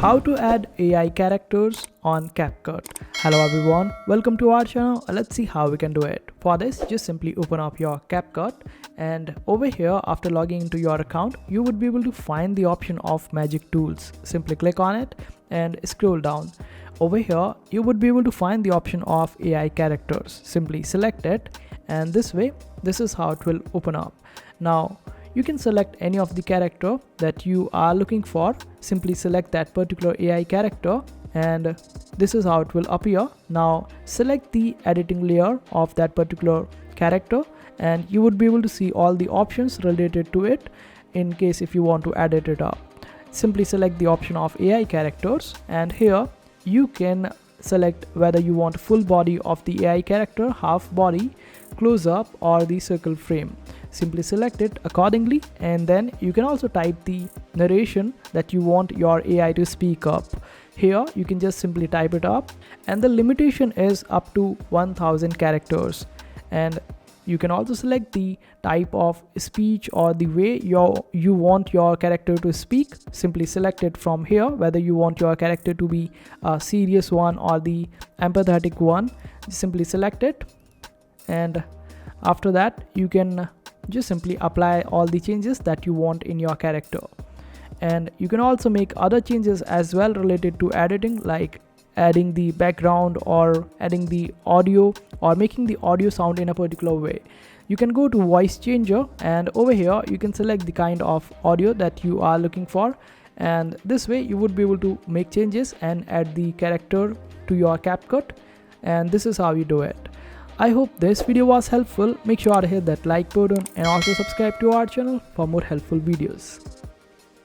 How to add AI characters on CapCut. Hello everyone, welcome to our channel. Let's see how we can do it. For this, just simply open up your CapCut, and over here after logging into your account, you would be able to find the option of magic tools. Simply click on it and scroll down. Over here, you would be able to find the option of AI characters. Simply select it, and this way, this is how it will open up. Now, you can select any of the character that you are looking for. Simply select that particular AI character, and this is how it will appear. Now select the editing layer of that particular character, and you would be able to see all the options related to it in case if you want to edit it up. Simply select the option of AI characters, and here you can select whether you want full body of the AI character, half body, close up, or the circle frame. Simply select it accordingly, and then you can also type the narration that you want your AI to speak up. Here you can just simply type it up, and the limitation is up to 1000 characters. And you can also select the type of speech or the way you want your character to speak. Simply select it from here, whether you want your character to be a serious one or the empathetic one. Simply select it, and after that you can just simply apply all the changes that you want in your character. And you can also make other changes as well related to editing, like adding the background or adding the audio or making the audio sound in a particular way. You can go to voice changer, and over here you can select the kind of audio that you are looking for, and this way you would be able to make changes and add the character to your CapCut. And this is how you do it. I hope this video was helpful. Make sure to hit that like button and also subscribe to our channel for more helpful videos.